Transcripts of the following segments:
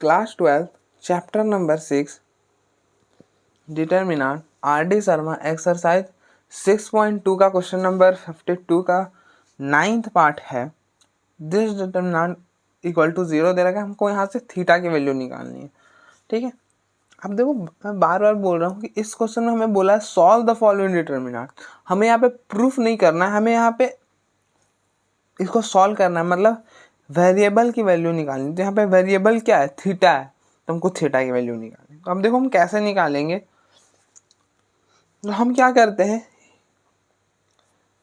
Class 12 chapter number 6 determinant R D Sharma exercise 6.2 का question number 52 का 9th part है। This determinant equal to 0 दे रखा है, हमको यहाँ से थीटा की वैल्यू निकालनी है। ठीक है, अब देखो मैं बार बार बोल रहा हूँ कि इस क्वेश्चन में हमें बोला है सॉल्व द फॉलोइंग डिटर्मिनांट। हमें यहाँ पे प्रूफ नहीं करना है, हमें यहाँ पे इसको सॉल्व करना है, मतलब वेरिएबल की वैल्यू निकालनी। तो यहाँ पे वेरिएबल क्या है, थीटा है, तो हमको थीटा की वैल्यू निकालनी। तो अब देखो हम कैसे निकालेंगे। तो हम क्या करते हैं,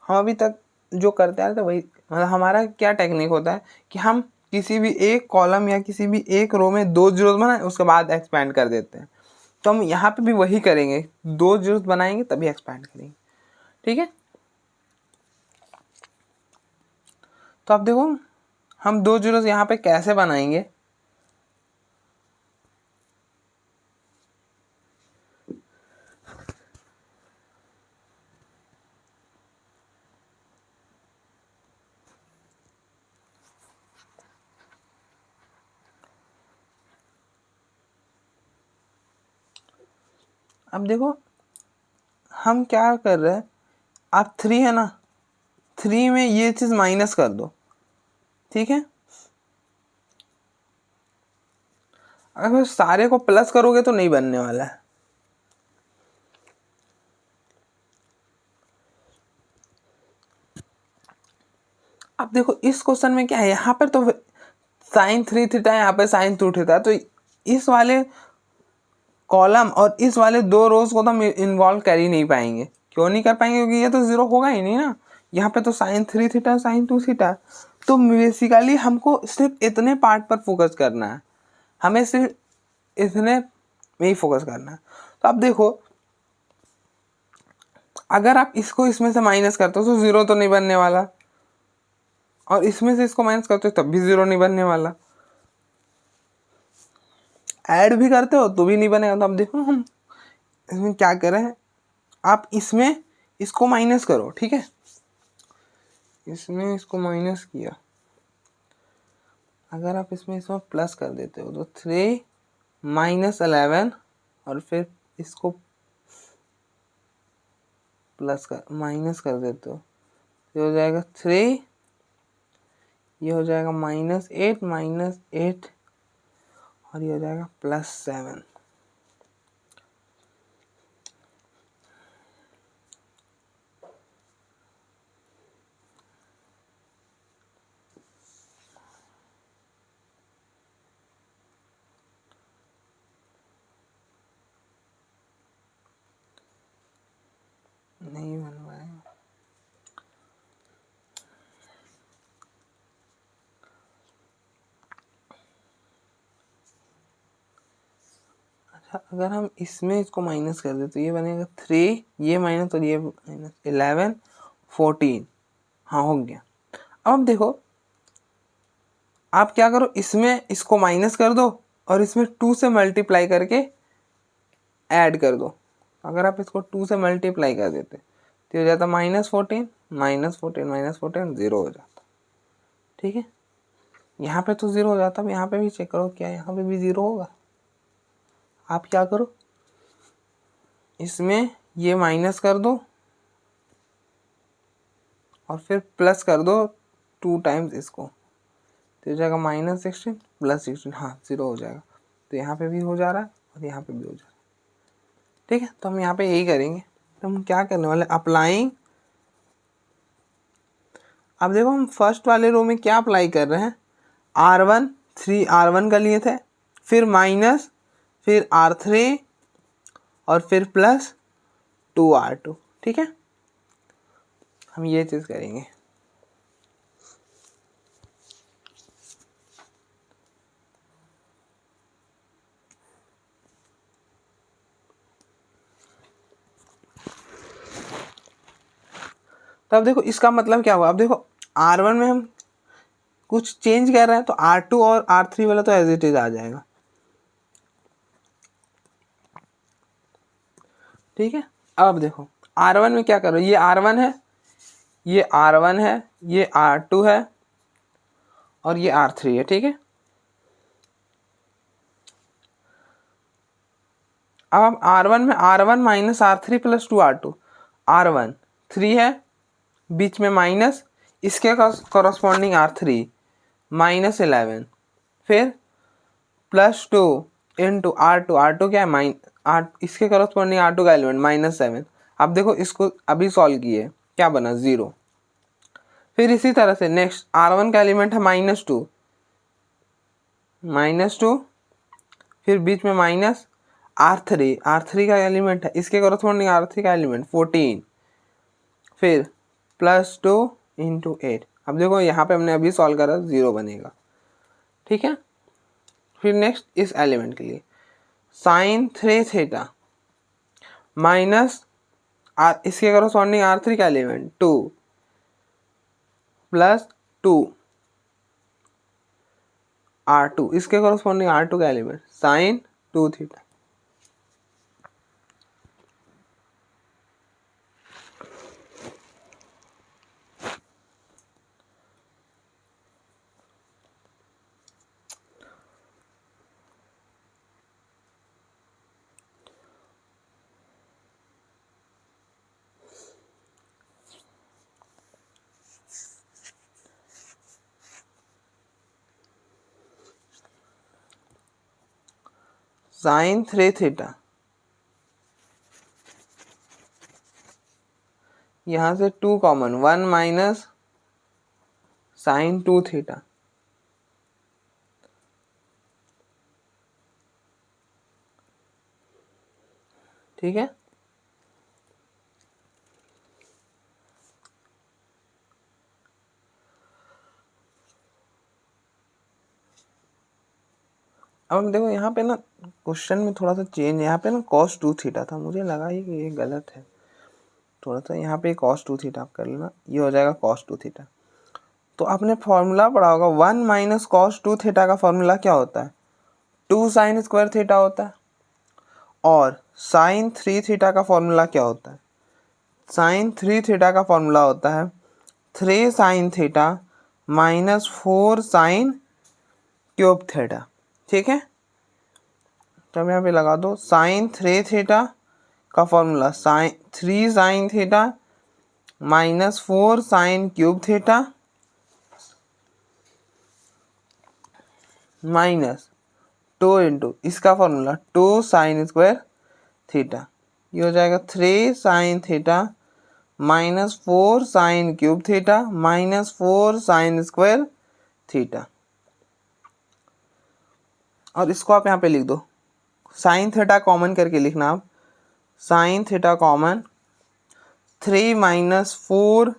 हम अभी तक जो करते हैं तो वही, मतलब हमारा क्या टेक्निक होता है कि हम किसी भी एक कॉलम या किसी भी एक रो में दो जीरोस बनाए, उसके बाद एक्सपैंड कर देते हैं। तो हम यहाँ पे भी वही करेंगे, दो जीरोस बनाएंगे तभी एक्सपैंड करेंगे। ठीक है, तो अब देखो हम दो जीरोस यहाँ पे कैसे बनाएंगे। अब देखो हम क्या कर रहे हैं, आप 3 है ना, 3 में ये चीज माइनस कर दो। ठीक है, अगर सारे को प्लस करोगे तो नहीं बनने वाला है। अब देखो इस क्वेश्चन में क्या है, यहाँ पर तो साइन 3 थीटा है, यहाँ पे साइन 2 थीटा है, तो इस वाले कॉलम और इस वाले दो रोज को तो हम इन्वॉल्व कर ही नहीं पाएंगे। क्यों नहीं कर पाएंगे, क्योंकि ये तो जीरो होगा ही नहीं ना। यहाँ पे तो साइन 3 थीटा साइन 2 थीटा, तो बेसिकली हमको सिर्फ इतने पार्ट पर फोकस करना है, हमें सिर्फ इतने में ही फोकस करना है। तो अब देखो अगर आप इसको इसमें से माइनस करते हो तो जीरो तो नहीं बनने वाला, और इसमें से इसको माइनस करते हो तब भी जीरो नहीं बनने वाला, ऐड भी करते हो तो भी नहीं बनेगा। तो अब देखो हम इसमें क्या करें, आप इसमें इसको माइनस करो। ठीक है, इसमें इसको माइनस किया, अगर आप इसमें प्लस कर देते हो तो 3 माइनस 11, और फिर इसको प्लस कर माइनस कर देते हो, ये हो जाएगा 3, ये हो जाएगा -8 -8, और ये हो जाएगा +7। नहीं बन पाएगा। अच्छा, अगर हम इसमें इसको माइनस कर दे तो ये बनेगा 3, ये माइनस और ये माइनस, 11 14। हाँ हो गया। अब देखो आप क्या करो, इसमें इसको माइनस कर दो और इसमें 2 से मल्टीप्लाई करके ऐड कर दो। अगर आप इसको 2 से मल्टीप्लाई कर देते तो हो जाता -14 -14 -14 0 हो जाता। ठीक है, यहाँ पे तो 0 हो जाता। अब यहाँ पे भी चेक करो, क्या यहाँ पे भी 0 होगा। आप क्या करो, इसमें ये माइनस कर दो और फिर प्लस कर दो 2 टाइम्स इसको, तो हो जाएगा -16 +16। हाँ 0 हो जाएगा। तो यहाँ पे भी हो जा रहा है और यहाँ पे भी हो जा रहा है। ठीक है, तो हम यहाँ पे यही करेंगे। तो हम क्या करने वाले, अप्लाइंग। अब देखो हम फर्स्ट वाले रो में क्या अप्लाई कर रहे हैं, R1 3 R1 का लिए थे, फिर माइनस, फिर R3 और फिर +2 R2। ठीक है, हम ये चीज़ करेंगे। तो अब देखो इसका मतलब क्या हुआ, अब देखो R1 में हम कुछ चेंज कर रहे हैं तो R2 और R3 वाला तो एज इट इज आ जाएगा। ठीक है, अब देखो R1 में क्या करो, ये R1 है, ये R1 है, ये R2 है और ये R3 है। ठीक है, अब हम R1 में R1 minus R3 plus 2R2, R1 3 है, बीच में माइनस, इसके कॉरस्पॉन्डिंग R3 माइनस 11, फिर प्लस 2 इंटू R2, R2 क्या है इसके कॉरस्पॉन्डिंग R2 का एलिमेंट -7। अब देखो इसको अभी सॉल्व किए, क्या बना 0। फिर इसी तरह से नेक्स्ट R1 का एलिमेंट है -2, फिर बीच में माइनस R3 का एलिमेंट है, इसके कॉरस्पॉन्डिंग R3 का एलिमेंट 14, फिर प्लस 2 इंटू 8। अब देखो यहाँ पे हमने अभी सॉल्व करा 0 बनेगा, ठीक है। फिर नेक्स्ट इस एलिमेंट के लिए साइन 3 थीटा माइनस इसके कॉरस्पॉन्डिंग R3 का एलिमेंट 2 प्लस 2 R2, इसके कॉरस्पॉन्डिंग R2 का element sine 2 theta. Sine 3 theta, यहाँ से 2 कॉमन, 1 माइनस साइन 2 थीटा, ठीक है। अब देखो यहाँ पे ना क्वेश्चन में थोड़ा सा चेंज, यहाँ पे ना cos 2 थीटा था, मुझे लगा ही कि ये गलत है, थोड़ा सा यहाँ पे cos 2 थीटा आप कर लेना, ये हो जाएगा cos 2 थीटा। तो आपने फॉर्मूला पढ़ा होगा 1 माइनस cos 2 थीटा का फॉर्मूला क्या होता है, 2 साइन स्क्वायर थीटा होता है। और साइन 3 थीटा का फॉर्मूला क्या होता है, साइन 3 थीटा का फॉर्मूला होता है 3 sign theta minus 4 sine cube theta, ठीक है। तो अब यहाँ पे लगा दो साइन 3 थीटा का formula 3 sign theta minus 4 sine cube theta minus 2 into इसका फॉर्मूला 2 साइन स्क्वायर थीटा, ये हो जाएगा 3 sign theta minus 4 sine cube theta minus 4 sine square theta. और इसको आप यहाँ पे लिख दो, साइन थीटा कॉमन करके लिखना आप, sine theta common 3 minus 4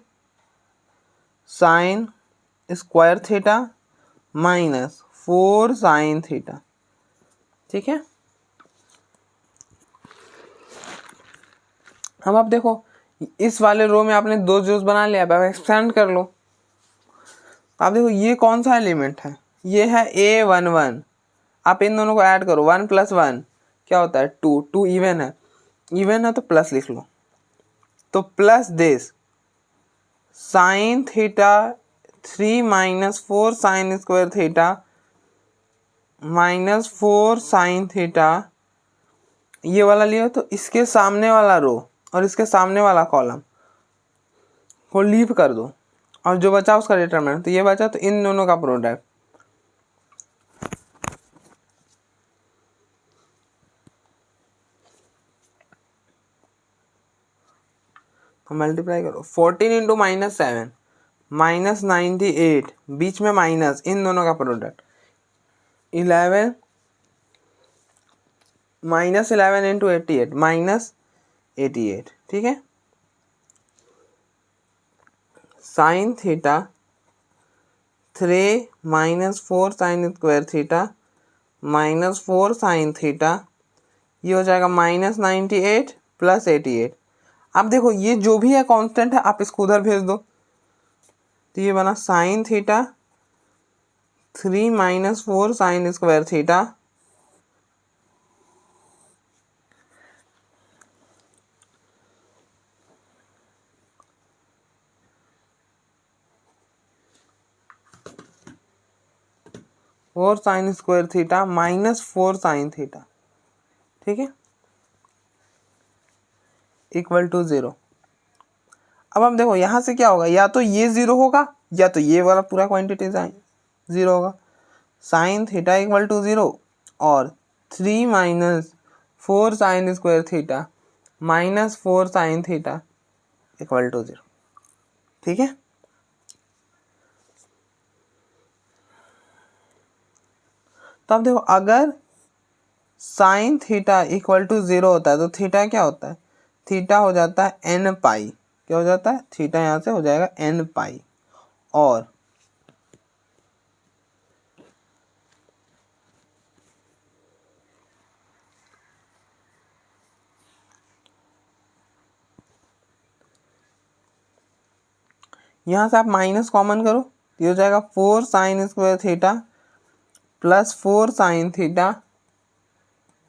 sine square theta minus 4 sine theta, ठीक है। अब आप देखो इस वाले रो में आपने 2 जीरोस बना लिया, अब एक्सपेंड कर लो। आप देखो ये कौन सा एलिमेंट है, ये है A11, आप इन दोनों को ऐड करो, 1 प्लस 1 क्या होता है 2, 2 इवन है तो प्लस लिख लो, तो plus this sign theta 3 minus 4 sine square theta minus 4 sine theta, ये वाला लियो तो इसके सामने वाला रो और इसके सामने वाला कॉलम को लीव कर दो, और जो बचा उसका डिटरमिनेंट, तो ये बचा, तो इन दोनों का प्रोडक्ट, तो मल्टीप्लाई करो 14 इंटू -7 -98, बीच में माइनस, इन दोनों का प्रोडक्ट 11 -11 इंटू 88 -88, ठीक है। Sign theta 3 minus 4 sine square theta minus 4 sine theta, ये हो जाएगा -98 प्लस 88। अब देखो ये जो भी है कांस्टेंट है, आप इसको उधर भेज दो, तो ये बना sine theta 3 minus 4 sine square theta 4 sine square theta minus 4 sine theta, ठीक है। Equal to 0। अब हम देखो यहाँ से क्या होगा, या तो ये 0 होगा या तो ये वाला पूरा क्वांटिटी 0 होगा। साइन थीटा इक्वल टू 0 और 3 minus 4 sine square theta minus 4 sine theta equal to 0। ठीक है, तो अब देखो अगर साइन थीटा इक्वल टू 0 होता है तो थीटा क्या होता है, थीटा हो जाता है एन पाई। क्या हो जाता है, थीटा यहाँ से हो जाएगा एन पाई। और यहाँ से आप माइनस कॉमन करो, ये हो जाएगा 4 sine square theta plus 4 sine theta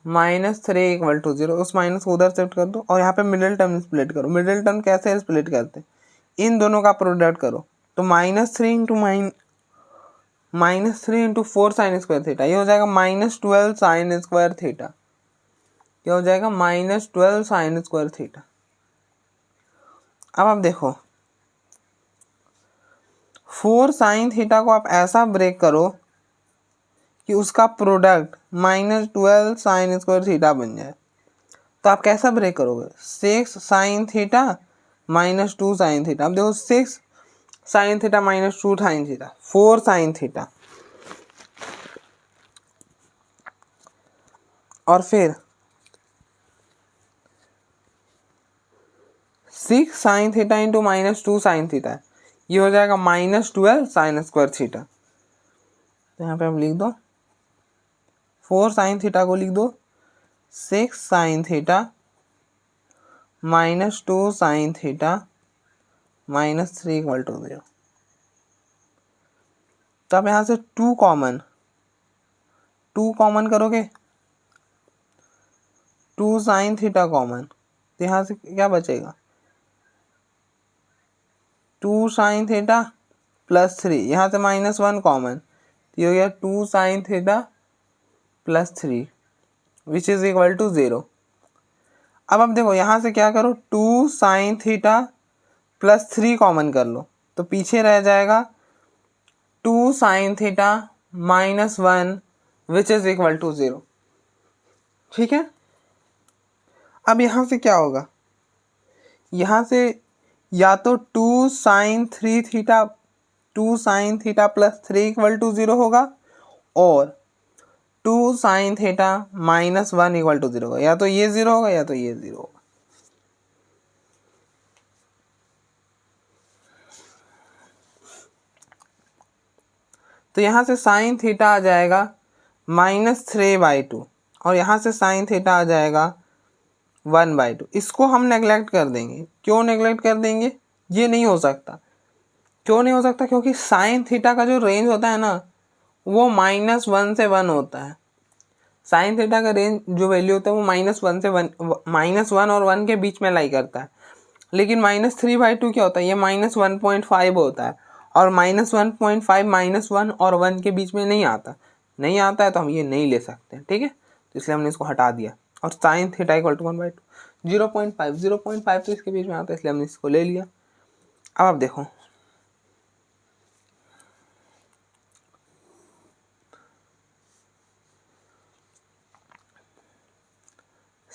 minus 3 equal to 0। उस माइनस को उधर शिफ्ट कर दो और यहाँ पे मिडिल टर्म स्प्लिट करो। मिडिल टर्म कैसे स्प्लिट करते हैं, इन दोनों का प्रोडक्ट करो, तो -3 इंटू 4 साइन स्क्वायर थीटा, ये हो जाएगा -12 साइन स्क्वायर थीटा। क्या हो जाएगा, -12 साइन स्क्वायर थीटा। अब आप देखो 4 साइन थीटा को आप ऐसा ब्रेक करो कि उसका प्रोडक्ट -12 साइन स्क्वायर थीटा बन जाए। तो आप कैसा ब्रेक करोगे, 6 साइन थीटा -2 साइन थीटा। अब देखो 6 sine theta -2 sine theta, 4 sine theta, और फिर 6 sine theta into -2 sine theta, ये हो जाएगा -12 साइन स्क्वायर थीटा। तो यहाँ पे आप लिख दो 4 साइन थीटा को लिख दो 6 sine theta -2 sine theta -3 equal to 0। तो आप यहाँ से 2 कॉमन करोगे, 2 साइन थीटा कॉमन, तो यहाँ से क्या बचेगा, 2 साइन थीटा प्लस 3, यहाँ से -1 कॉमन, तो ये हो गया 2 sine theta plus 3 which is equal to 0। अब देखो यहाँ से क्या करो, 2 साइन थीटा प्लस 3 कॉमन कर लो, तो पीछे रह जाएगा 2 sine theta -1 which is equal to 0। ठीक है, अब यहाँ से क्या होगा, यहाँ से या तो 2 sine 3 theta 2 sine theta plus 3 equal to 0 होगा, और 2 साइन थीटा -1 इक्वल टू 0 होगा। या तो ये 0 होगा या तो ये 0 होगा। तो यहाँ से साइन थीटा आ जाएगा -3/2 और यहाँ से साइन थीटा आ जाएगा 1/2। इसको हम नेगलेक्ट कर देंगे। क्यों नेगलेक्ट कर देंगे, ये नहीं हो सकता। क्यों नहीं हो सकता, क्योंकि साइन थीटा का जो रेंज होता है ना, वो -1 से 1 होता है। साइन थीटा का रेंज जो वैल्यू होता है वो -1 और 1 के बीच में लाई करता है। लेकिन -3/2 क्या होता है, ये -1.5 होता है, और -1.5 -1 और 1 के बीच में नहीं आता है, तो हम ये नहीं ले सकते। ठीक है, तो इसलिए हमने इसको हटा दिया। और साइन थीटा इक्वल टू 1/2, 0.5 तो इसके बीच में आता है, इसलिए हमने इसको ले लिया। अब आप देखो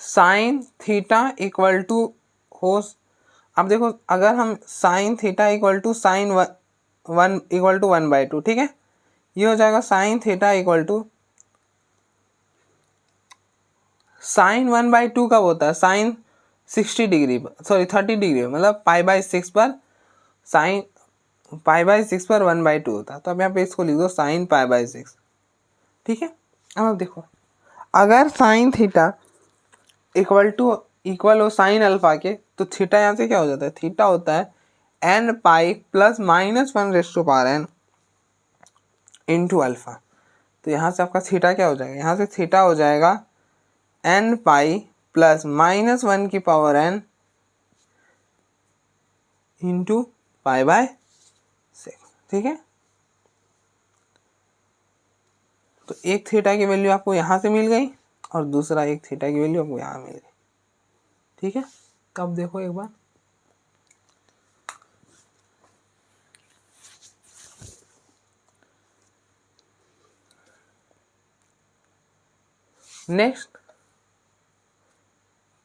साइन थीटा इक्वल टू हो, अब देखो अगर हम sine theta equal to sine 1 equal to 1/2, ठीक है, ये हो जाएगा sine theta equal to sine 1/2 कब होता है, साइन 60 डिग्री पर, सॉरी 30 डिग्री, मतलब π/6 पर साइन π/6 पर 1/2 होता है। तो अब यहाँ पे इसको लिख दो साइन π/6। ठीक है, अब देखो अगर साइन थीटा इक्वल हो साइन अल्फा के, तो थीटा यहाँ से क्या हो जाता है, थीटा होता है n pi plus -1/n into alpha. तो यहाँ से आपका थीटा क्या हो जाएगा, यहाँ से थीटा हो जाएगा n पाई प्लस -1 की पावर n इंटू π/6। ठीक है, तो एक थीटा की वैल्यू आपको यहाँ से मिल गई और दूसरा एक थीटा की वैल्यू आपको यहाँ मिल गई। ठीक है, तो अब देखो एक बार, नेक्स्ट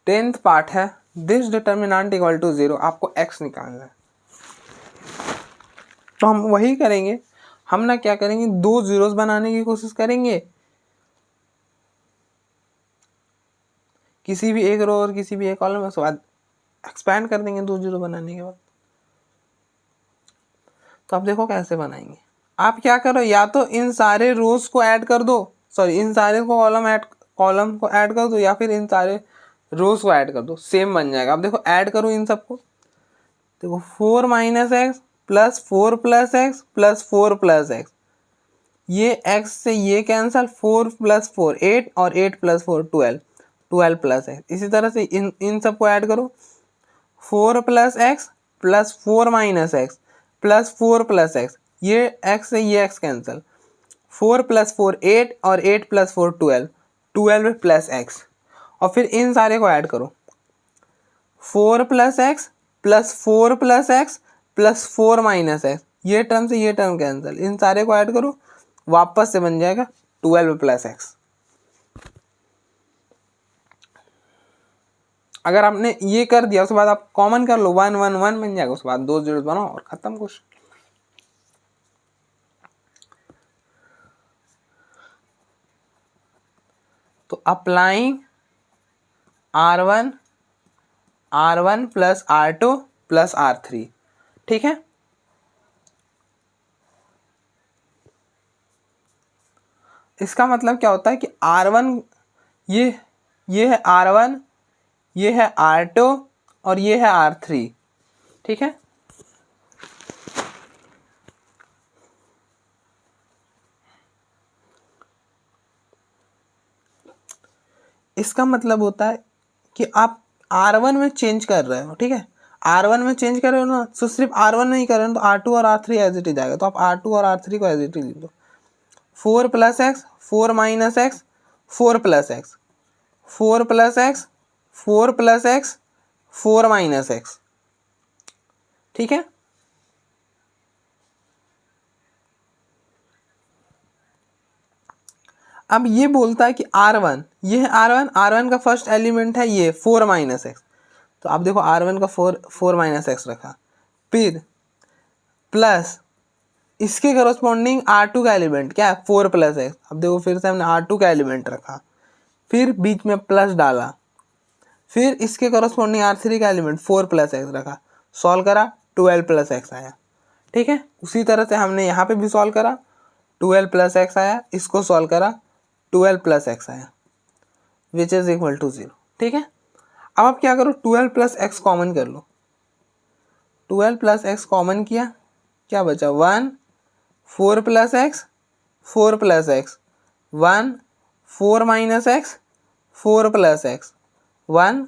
10th पार्ट है, दिस डिटर्मिनेंट इक्वल टू 0, आपको x निकालना है। तो हम वही करेंगे, हम ना क्या करेंगे, दो जीरोस बनाने की कोशिश करेंगे, किसी भी एक रो और किसी भी एक कॉलम में, उसके बाद एक्सपैंड कर देंगे दो जीरो बनाने के बाद। तो आप देखो कैसे बनाएंगे। आप क्या करो, या तो इन सारे रोज को ऐड कर दो, सॉरी इन सारे को कॉलम को ऐड कर दो, या फिर इन सारे रोज को ऐड कर दो, सेम बन जाएगा। अब देखो ऐड करो इन सबको, देखो 4 minus x plus 4 plus x plus 4 plus x, ये x से ये कैंसल, 4 प्लस 4 8 और 8 प्लस 4 12, 12 प्लस एक्स। इसी तरह से इन सबको ऐड करो, 4 plus x plus 4 minus x plus 4 plus x, ये x से ये x कैंसल, 4 प्लस 4 8 और 8 प्लस 4 12, 12 प्लस एक्स। और फिर इन सारे को ऐड करो, 4 plus x plus 4 plus x plus 4 minus x, ये टर्म से ये टर्म कैंसिल, इन सारे को ऐड करो, वापस से बन जाएगा 12 प्लस एक्स। अगर आपने ये कर दिया उसके बाद आप कॉमन कर लो, 1 1 1 बन जाएगा, उसके बाद दो जीरो बनाओ और खत्म क्वेश्चन। तो applying R1 plus R2 plus R3, ठीक है। इसका मतलब क्या होता है कि R1 ये है R1, ये है R2 और ये है R3, ठीक है। इसका मतलब होता है कि आप R1 में चेंज कर रहे हो, ठीक है, R1 में चेंज कर रहे हो ना, तो सिर्फ R1 में ही कर रहे हो, तो R2 और R3 एज इट इज आएगा, तो आप R2 और R3 को एज इट इज लिख दो। 4 plus x 4 minus x 4 plus x 4 plus x 4 plus x 4 minus x, ठीक है। अब ये बोलता है कि R1, ये है R1 का फर्स्ट एलिमेंट है ये 4 माइनस एक्स, तो आप देखो R1 का 4 माइनस एक्स रखा, फिर प्लस इसके करस्पॉन्डिंग R2 का एलिमेंट क्या है 4 प्लस एक्स, अब देखो फिर से हमने R2 का एलिमेंट रखा, फिर बीच में प्लस डाला, फिर इसके करस्पॉन्डिंग R3 का एलिमेंट 4 प्लस एक्स रखा, सॉल्व करा 12 प्लस एक्स आया, ठीक है। उसी तरह से हमने यहाँ पे भी सॉल्व करा, 12 प्लस एक्स आया, इसको सॉल्व करा 12 प्लस एक्स आया, विच इज इक्वल टू 0, ठीक है। अब आप क्या करो, 12 प्लस एक्स कॉमन कर लो, 12 प्लस एक्स कॉमन किया, क्या बचा 1, 4 plus x 4 plus x 1, 4 minus x 4 plus x 1,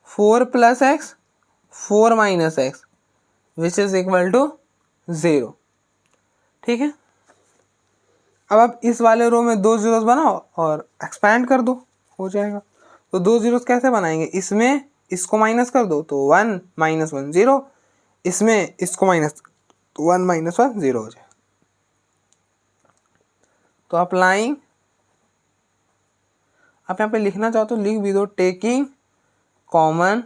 4 plus x 4 minus x, which is equal to 0, ठीक है। अब आप इस वाले रो में दो जीरोस बनाओ और एक्सपैंड कर दो, हो जाएगा। तो दो जीरोस कैसे बनाएंगे, इसमें इसको माइनस कर दो तो 1 माइनस 1 0, इसमें इसको माइनस 1 माइनस 1 0 हो जाएगा। तो अप्लाइंग, आप यहाँ पे लिखना चाहो तो लिख भी दो, taking common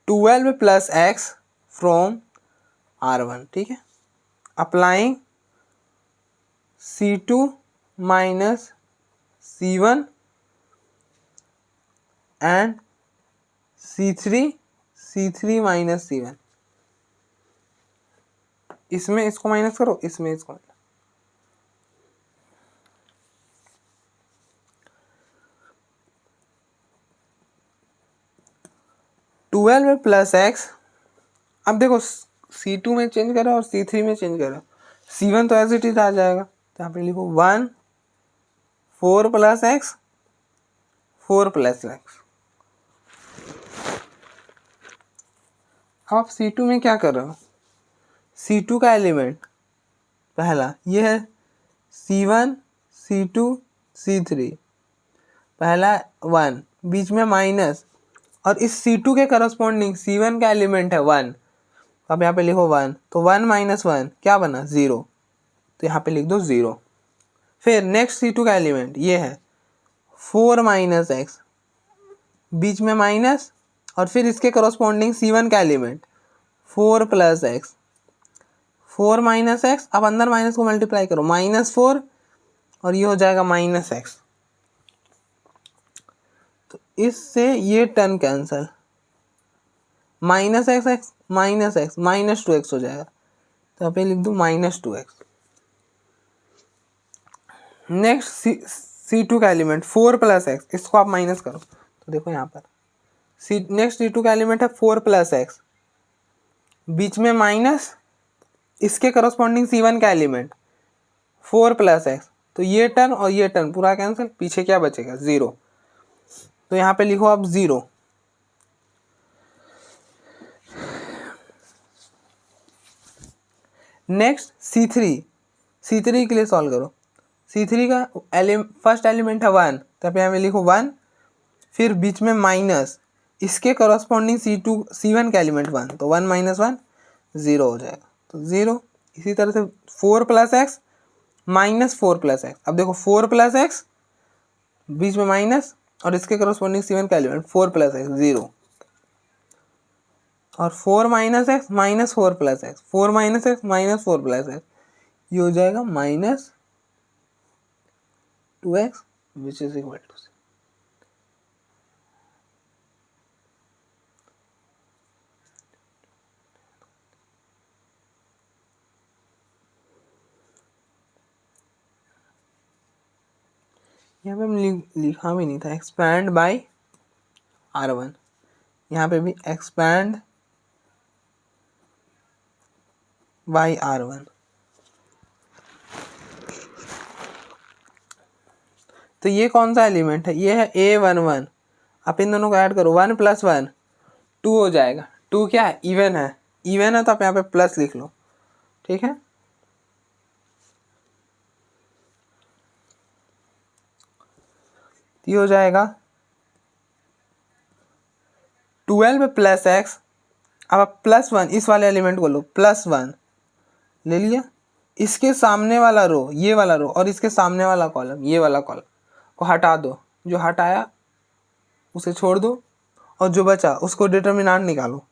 12 plus x from R1, ठीक है। Applying C2 minus C1 and C3 minus C1, इसमें इसको माइनस करो, इसमें इसको, 12 प्लस एक्स, अब देखो C2 में चेंज करो और C3 में चेंज करो, C1 तो एज इट इज आ जाएगा, तो यहाँ पे लिखो 1 4 प्लस एक्स 4 प्लस एक्स। अब आप C2 में क्या कर रहे हो, C2 का एलिमेंट पहला ये है C1 C2 C3, पहला 1, बीच में माइनस और इस C2 के करस्पॉन्डिंग C1 का एलिमेंट है 1, तो आप यहाँ पे लिखो 1, तो 1 माइनस 1 क्या बना 0, तो यहाँ पे लिख दो 0। फिर नेक्स्ट C2 का एलिमेंट ये है 4 माइनस एक्स, बीच में माइनस, और फिर इसके करस्पॉन्डिंग C1 का element 4 plus x, 4 minus x, अब अंदर माइनस को मल्टीप्लाई करो, -4 और ये हो जाएगा -x, तो इससे ये टर्म कैंसल, -x -2x हो जाएगा, तो यहाँ पे लिख दो -2x। नेक्स्ट C2 का एलिमेंट 4 प्लस एक्स, इसको आप माइनस करो, तो देखो यहाँ पर नेक्स्ट C2 का एलिमेंट है 4 प्लस एक्स, बीच में माइनस, इसके करस्पॉन्डिंग C1 का एलिमेंट 4 प्लस एक्स, तो ये टर्म और ये टर्म पूरा कैंसिल, पीछे क्या बचेगा 0, तो यहाँ पे लिखो आप 0। नेक्स्ट C3 के लिए सॉल्व करो। C3 का फर्स्ट एलिमेंट है 1, तो आप यहाँ पे लिखो 1, फिर बीच में माइनस, इसके करस्पॉन्डिंग C1 का एलिमेंट 1, तो 1 माइनस 1 0 हो जाएगा, तो 0। इसी तरह से 4 प्लस एक्स -4 प्लस एक्स, अब देखो 4 प्लस एक्स, बीच में माइनस, और इसके करस्पॉन्डिंग C1 का एलिमेंट 4 प्लस एक्स 0, और 4 minus x -4 plus x, 4 minus x -4 plus x, ये हो जाएगा -2x which is equal to, यहाँ पे हम लिखा भी नहीं था एक्सपैंड बाय R1, यहाँ पे भी एक्सपैंड बाय R1, तो ये कौन सा एलिमेंट है, ये है A11, आप इन दोनों को ऐड करो, 1 + 1 2 हो जाएगा, 2 क्या है इवन है, तो आप यहाँ पे प्लस लिख लो, ठीक है। ये हो जाएगा 12 प्लस एक्स, अब आप +1 इस वाले एलिमेंट को लो, +1 ले लिया, इसके सामने वाला रो, ये वाला रो, और इसके सामने वाला कॉलम, ये वाला कॉलम को हटा दो, जो हटाया उसे छोड़ दो, और जो बचा उसको डिटर्मिनेंट निकालो,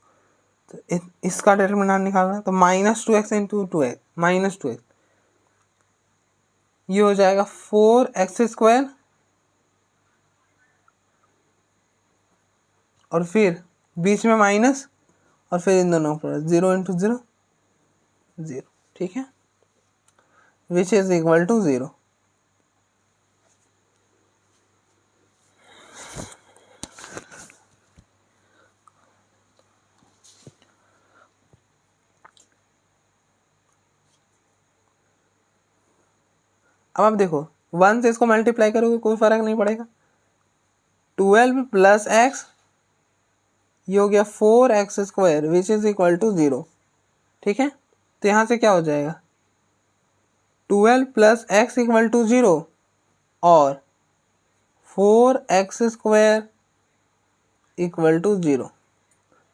तो इसका डिटर्मिनेंट निकालना है, तो -2x × 2x -2x, ये हो जाएगा 4x², और फिर बीच में माइनस, और फिर इन दोनों पर 0 × 0 0, ठीक है, विच इज इक्वल टू 0। अब आप देखो 1 से इसको मल्टीप्लाई करोगे कोई फर्क नहीं पड़ेगा, 12 प्लस एक्स, ये हो गया 4x² which is equal to 0, ठीक है, तो यहाँ से क्या हो जाएगा 12 प्लस एक्स इक्वल टू 0 और 4x² इक्वल टू 0,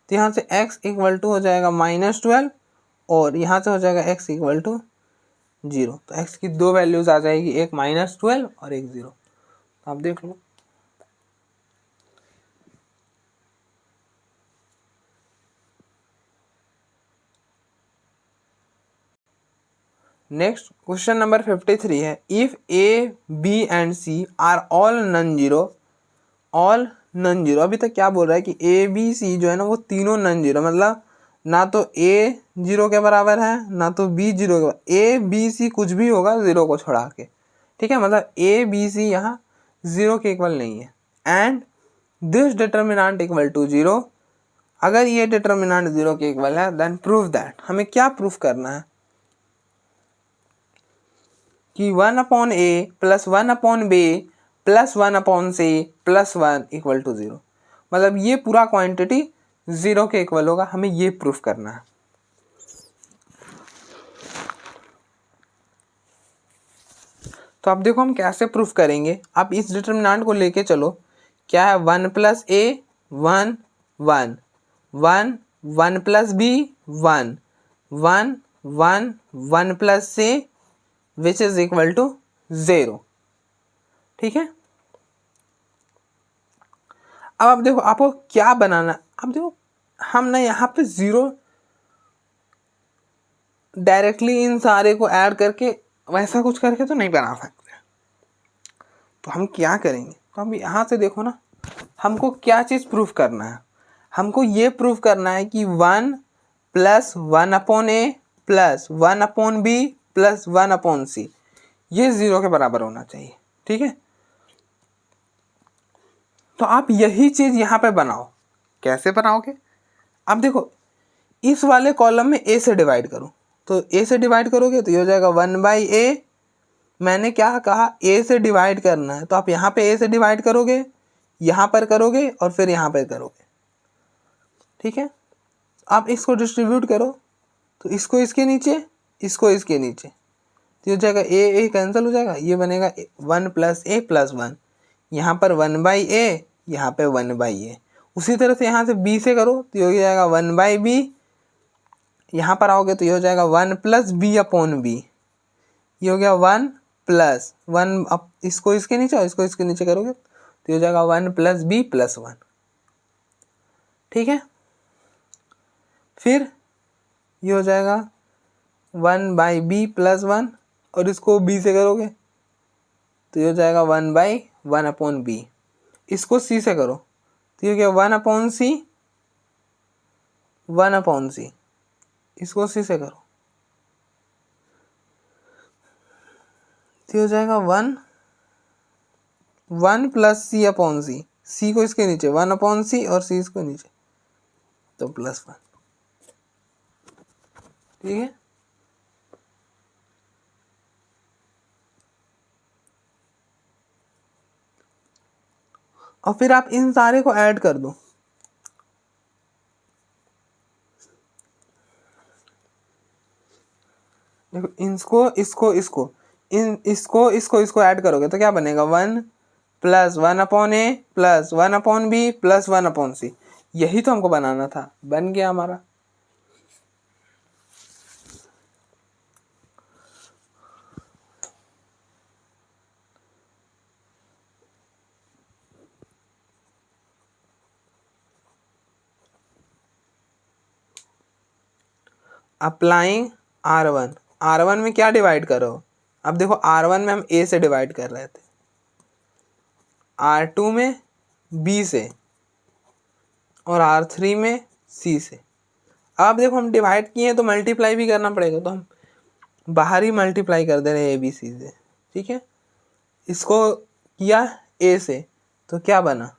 तो यहाँ से x इक्वल टू हो जाएगा -12 और यहाँ से हो जाएगा x इक्वल टू 0, तो x की दो वैल्यूज आ जाएगी, एक -12 और एक 0, तो आप देख लो। नेक्स्ट क्वेश्चन नंबर 53 है, if A, B and C are all non zero, अभी तक क्या बोल रहा है कि A, B, C जो है ना वो तीनों नॉन जीरो, मतलब ना तो A 0 के बराबर है ना तो B 0 के बराबर, A, B, C कुछ भी होगा 0 को छोड़ा के, ठीक है, मतलब A, B, C यहाँ 0 के इक्वल नहीं है, and this determinant equal to 0, अगर ये डिटर्मिनेंट 0 के इक्वल है देन प्रूव दैट, हमें क्या प्रूफ करना है कि 1/A + 1/B + 1/C + 1 equal to 0, मतलब ये पूरा क्वांटिटी 0 के इक्वल होगा, हमें ये प्रूफ करना है। तो अब देखो हम कैसे प्रूफ करेंगे, आप इस डिटर्मिनेंट को लेके चलो, क्या है 1 + A 1 1 1 1 plus B 1 1 1 1 plus C which is equal to 0। ठीक है, अब आप देखो आपको क्या बनाना। अब देखो हम ना यहाँ पे 0 डायरेक्टली इन सारे को ऐड करके वैसा कुछ करके तो नहीं बना सकते। तो हम क्या करेंगे, तो हम यहाँ से देखो ना, हमको क्या चीज़ प्रूफ करना है। हमको ये प्रूफ करना है कि 1 plus 1 upon A plus 1 upon B plus 1 upon C ये 0 के बराबर होना चाहिए। ठीक है, तो आप यही चीज़ यहाँ पे बनाओ। कैसे बनाओगे, अब देखो इस वाले कॉलम में ए से डिवाइड करो, तो ए से डिवाइड करोगे तो ये हो जाएगा 1/a। मैंने क्या कहा, ए से डिवाइड करना है, तो आप यहाँ पे ए से डिवाइड करोगे, यहाँ पर करोगे और फिर यहाँ पर करोगे। ठीक है, आप इसको डिस्ट्रीब्यूट करो, तो इसको इसके नीचे, इसको इसके नीचे, तो हो जाएगा ए कैंसिल हो जाएगा, ये बनेगा 1 प्लस ए प्लस 1। यहाँ पर 1/a, यहाँ पे 1/a। उसी तरह से यहाँ से b से करो तो ये हो जाएगा 1/b। यहाँ पर आओगे तो ये हो जाएगा 1 प्लस बी अपॉन बी। ये हो गया 1 प्लस 1, अब इसको इसके नीचे और इसको इसके नीचे करोगे तो ये हो जाएगा 1 प्लस बी प्लस 1। ठीक है, फिर ये हो जाएगा 1/b प्लस 1 और इसको b से करोगे तो ये हो जाएगा 1/1 अपॉन b। इसको c से करो तो ये क्या 1 अपॉन सी, 1 अपॉन सी, इसको c से करो तो हो जाएगा 1 प्लस सी अपॉन सी, सी को इसके नीचे 1 अपॉन सी और सी इसको नीचे तो प्लस 1। ठीक है, और फिर आप इन सारे को ऐड कर दो। देखो इसको ऐड करोगे तो क्या बनेगा 1 plus 1 upon A plus 1 upon B plus 1 upon C. यही तो हमको बनाना था, बन गया हमारा। अप्लाइंग R1 में क्या डिवाइड करो, अब देखो R1 में हम A से डिवाइड कर रहे थे, R2 में B से और R3 में C से। अब देखो हम डिवाइड किए हैं तो मल्टीप्लाई भी करना पड़ेगा, तो हम बाहर ही मल्टीप्लाई कर दे रहे हैं ABC से। ठीक है, इसको किया A से तो क्या बना,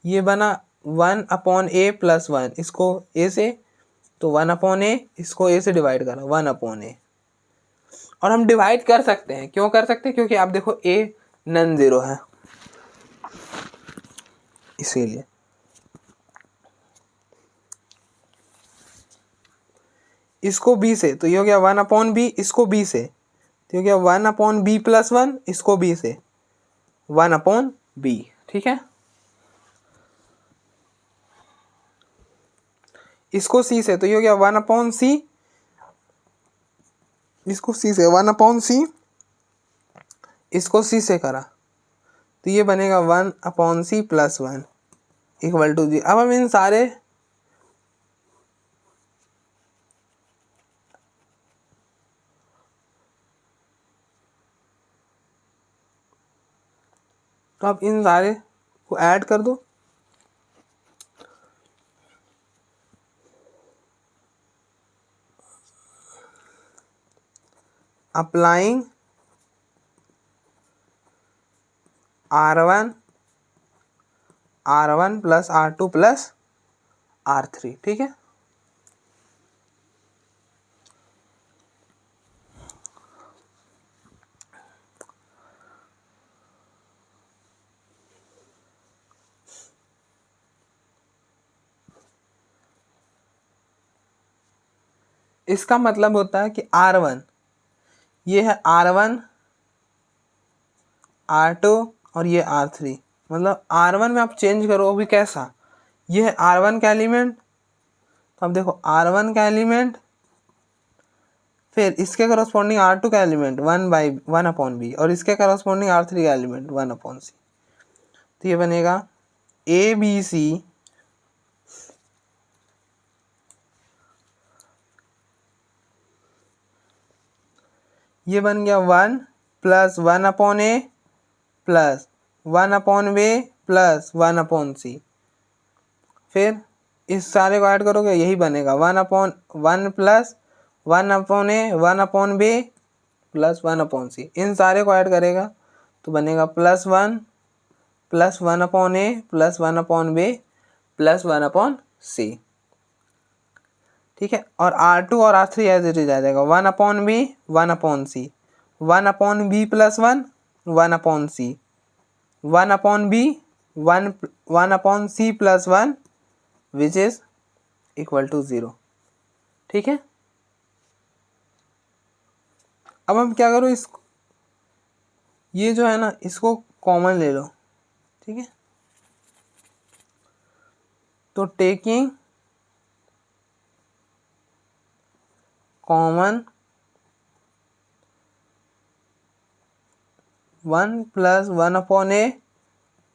ये बना 1 अपॉन A प्लस 1, इसको A से तो 1 अपॉन A, इसको A से डिवाइड करा 1 अपॉन A। और हम डिवाइड कर सकते हैं, क्यों कर सकते हैं, क्योंकि आप देखो A नॉन जीरो है इसीलिए। इसको B से तो ये हो गया 1 अपॉन B, इसको B से तो हो गया 1 अपॉन B प्लस 1, इसको B से 1 अपॉन B। ठीक है, इसको C से तो ये हो गया 1 अपॉन C, इसको C से 1 अपॉन C, इसको C से करा तो ये बनेगा 1 upon C plus 1 equal to 0। अब हम इन सारे तो आप इन सारे को ऐड कर दो। Applying R1 plus R2 plus R3। ठीक है, इसका मतलब होता है कि R1 ये है R1 R2 और ये R3। मतलब R1 में आप चेंज करो अभी कैसा, ये है R1 का एलिमेंट, तो अब देखो R1 का एलिमेंट, फिर इसके करस्पॉन्डिंग R2 का एलिमेंट 1/1/b, और इसके करस्पॉन्डिंग R3 का एलिमेंट 1/c। तो ये बनेगा ABC ये बन गया 1 + 1/a + 1/b + 1/c। फिर इस सारे को ऐड करोगे यही बनेगा 1/1 + 1/a 1/b + 1/c। इन सारे को ऐड करेगा तो बनेगा +1 + 1/a + 1/b + 1/c। ठीक है, और R2 और R3 एज इट इज आ जाएगा 1/b 1/c 1/b + 1 1/c 1/b 1/c + 1 which is equal to 0। ठीक है, अब हम क्या करो, इसको ये जो है ना इसको कॉमन ले लो। ठीक है, तो taking common 1 + 1/a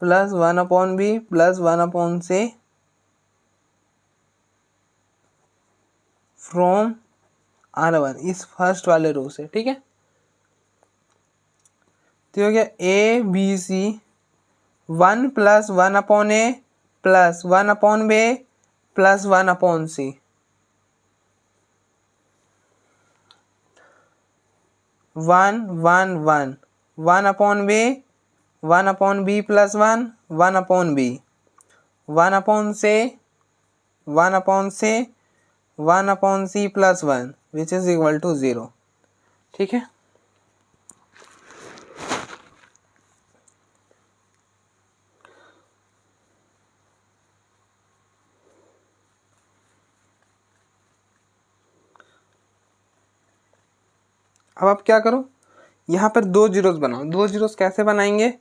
+ 1/b + 1/c from R1 इस फर्स्ट वाले रो से। ठीक है, तो हो गया ABC 1 + 1/a + 1/b + 1/c 1 1 1 1/b 1/b + 1 1/b 1/c 1/c 1/c + 1 which is equal to 0। ठीक है, अब आप क्या करो, यहाँ पर 2 जीरोस बनाओ। 2 जीरोस कैसे बनाएंगे,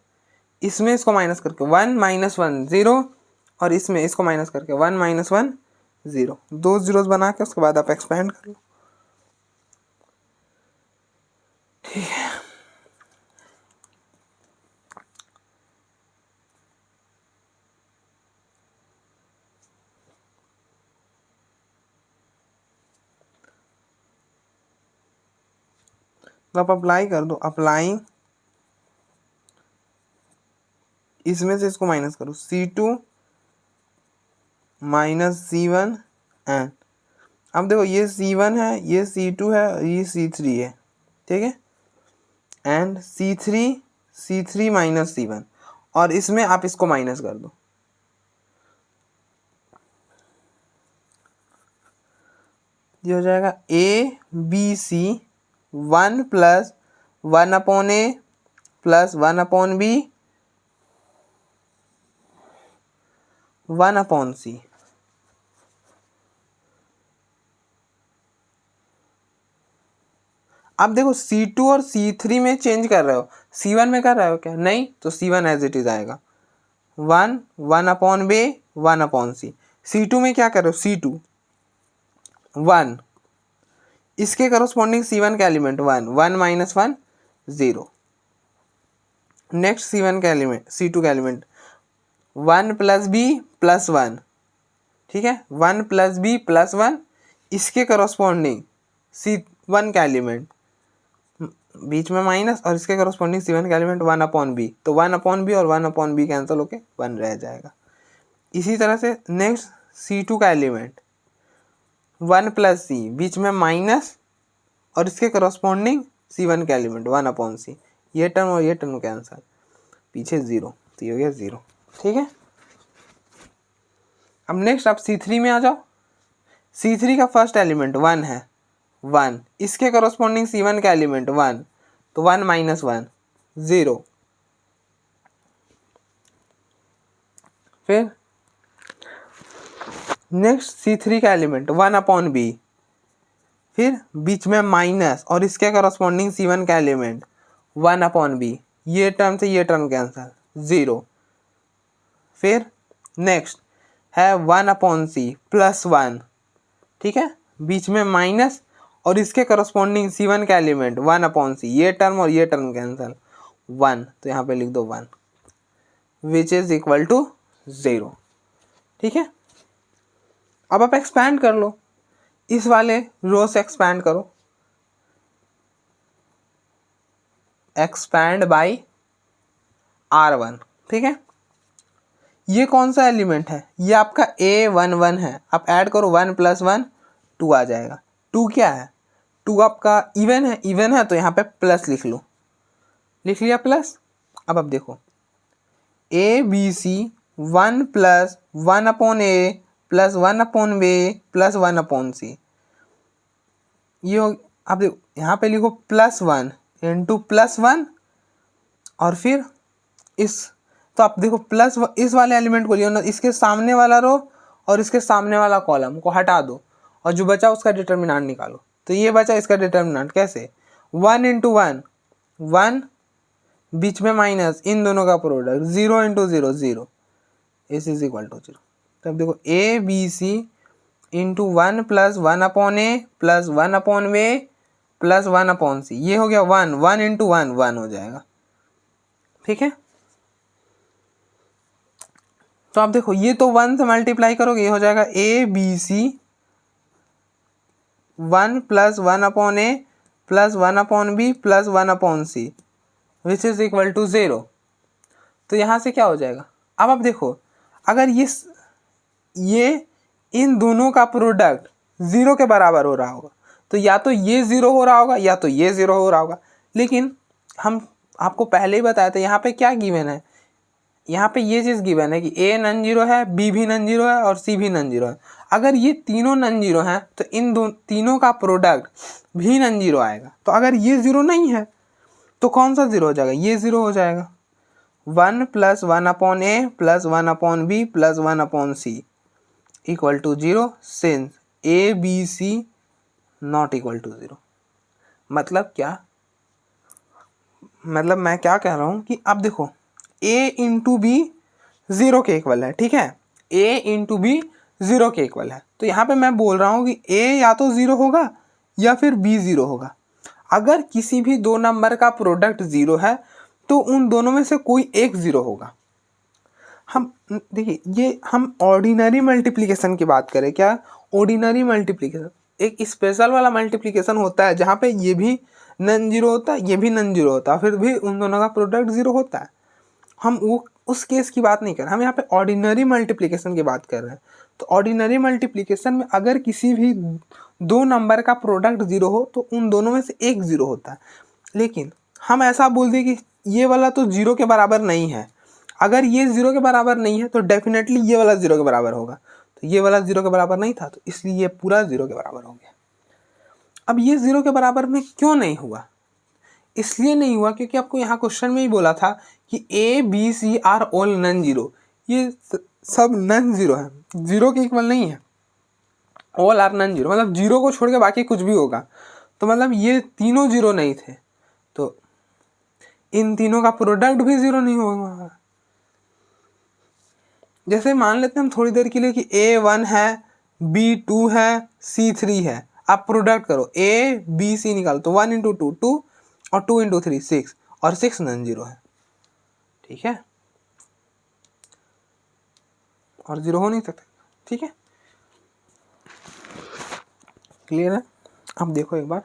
इसमें इसको माइनस करके 1 - 1 0, और इसमें इसको माइनस करके 1 - 1 0। 2 जीरोस बना के उसके बाद आप एक्सपेंड कर लो। ठीक है, तो आप अप्लाई कर दो। अप्लाइंग, इसमें से इसको माइनस करो C2 - C1 एंड, अब देखो ये C1 है, ये C2 है, ये C3 है। ठीक है, एंड C3 - C1, और इसमें आप इसको माइनस कर दो। ये हो जाएगा ABC 1 + 1/a + 1/b 1/c। अब देखो C2 और C3 में चेंज कर रहे हो, C1 में कर रहे हो क्या, नहीं, तो C1 एज इट इज आएगा 1 1/b 1/c। C2 में क्या कर रहे हो, C2 1, इसके करस्पॉन्डिंग C1 का एलिमेंट 1 1 - 1 0। नेक्स्ट C1 का एलिमेंट, C2 का एलिमेंट 1 + b + 1। ठीक है, 1 + b + 1, इसके करस्पॉन्डिंग C1 का एलिमेंट बीच में माइनस, और इसके करस्पॉन्डिंग C1 का एलिमेंट 1/b, तो 1/b और 1/b कैंसिल होके 1 रह जाएगा। इसी तरह से नेक्स्ट C2 का एलिमेंट 1 + c, बीच में माइनस, और इसके करस्पॉन्डिंग C1 का एलिमेंट 1/c, ये टर्म और ये टर्म कैंसिल, पीछे 0, तो ये हो गया 0। ठीक है, अब नेक्स्ट आप C3 में आ जाओ। C3 का फर्स्ट एलिमेंट 1 है, 1, इसके करस्पॉन्डिंग C1 का एलिमेंट 1, तो 1 - 1 0। फिर नेक्स्ट C3 का एलिमेंट 1/b, फिर बीच में माइनस, और इसके करस्पॉन्डिंग C1 का एलिमेंट 1/b, ये टर्म से ये टर्म कैंसिल 0। फिर नेक्स्ट है 1/c प्लस 1, ठीक है, बीच में माइनस और इसके करस्पॉन्डिंग C1 का एलिमेंट 1/c, ये टर्म और ये टर्म कैंसल 1, तो यहाँ पे लिख दो 1 विच इज इक्वल टू 0, ठीक है। अब आप एक्सपैंड कर लो, इस वाले रो से एक्सपैंड करो, एक्सपैंड बाई R1, ठीक है। ये कौन सा एलिमेंट है, ये आपका A11 है, आप ऐड करो 1 + 1 2 आ जाएगा। 2 क्या है, 2 आपका इवन है, इवन है तो यहाँ पे प्लस लिख लो, लिख लिया प्लस। अब आप देखो ABC 1 + 1/A + 1/B + 1/C, ये हो, आप देखो यहाँ पे लिखो +1 × +1 और फिर इस, तो आप देखो प्लस इस वाले एलिमेंट को लियो ना, इसके सामने वाला रो और इसके सामने वाला कॉलम को हटा दो और जो बचा उसका डिटर्मिनेंट निकालो। तो ये बचा इसका डिटर्मिनेंट, कैसे 1 × 1 1, बीच में माइनस, इन दोनों का प्रोडक्ट 0 × 0 0, इस इज इक्वल टू 0। तब देखो ABC × 1 + 1/A + 1/B + 1/C, ये हो गया 1, 1 × 1 1 हो जाएगा, ठीक है। तो आप देखो ये तो 1 से मल्टीप्लाई करोगे, ये हो जाएगा ABC 1 + 1/A + 1/B + 1/C which is equal to 0। तो यहाँ से क्या हो जाएगा, अब आप देखो अगर ये इन दोनों का प्रोडक्ट 0 के बराबर हो रहा होगा तो या तो ये 0 हो रहा होगा या तो ये 0 हो रहा होगा, लेकिन हम आपको पहले ही बताया था यहाँ पे क्या गिवन है, यहाँ पे ये चीज़ गिवन है कि A नॉन जीरो है, B भी नॉन जीरो है और C भी नॉन जीरो है। अगर ये तीनों नॉन जीरो हैं तो इन तीनों का प्रोडक्ट भी नॉन जीरो आएगा। तो अगर ये 0 नहीं है तो कौन सा 0 हो जाएगा, ये 0 हो जाएगा। 1 + 1/A + 1/B + 1/C equal to 0 since ABC not equal to 0। मतलब क्या, मतलब मैं क्या कह रहा हूँ कि अब देखो A × B 0 के इक्वल है, ठीक है, A × B 0 के इक्वल है। तो यहाँ पे मैं बोल रहा हूँ कि A या तो 0 होगा या फिर B 0 होगा। अगर किसी भी दो नंबर का प्रोडक्ट 0 है तो उन दोनों में से कोई एक 0 होगा। हम देखिए ये हम ऑर्डिनरी मल्टीप्लिकेशन की बात करें, क्या ऑर्डिनरी मल्टीप्लिकेशन, एक स्पेशल वाला मल्टीप्लिकेशन होता है जहाँ पे ये भी नॉन जीरो होता है, ये भी नॉन जीरो होता है, फिर भी उन दोनों का प्रोडक्ट 0 होता है। हम वो उस केस की बात नहीं कर रहे, हम यहाँ पे ऑर्डिनरी मल्टीप्लिकेशन की बात कर रहे हैं। तो ऑर्डिनरी मल्टीप्लिकेशन में अगर किसी भी दो नंबर का प्रोडक्ट 0 हो तो उन दोनों में से एक 0 होता है। लेकिन हम ऐसा बोल दें कि ये वाला तो 0 के बराबर नहीं है, अगर ये 0 के बराबर नहीं है तो डेफिनेटली ये वाला 0 के बराबर होगा। तो ये वाला 0 के बराबर नहीं था तो इसलिए ये पूरा 0 के बराबर हो गया। अब ये 0 के बराबर में क्यों नहीं हुआ, इसलिए नहीं हुआ क्योंकि आपको यहाँ क्वेश्चन में ही बोला था कि ABC are all non zero, ये सब नॉन जीरो है, 0 के इक्वल नहीं है, ऑल आर नॉन जीरो, मतलब 0 को छोड़ के बाकी कुछ भी होगा। तो मतलब ये तीनों 0 नहीं थे तो इन तीनों का प्रोडक्ट भी 0 नहीं होगा। जैसे मान लेते हैं हम थोड़ी देर के लिए कि A1 है, B2 है, C3 है, आप प्रोडक्ट करो ABC निकालो तो 1 × 2 2 और 2 × 3 6 और 6 नॉन जीरो है, ठीक है, और 0 हो नहीं सकता, ठीक है, क्लियर है। अब देखो एक बार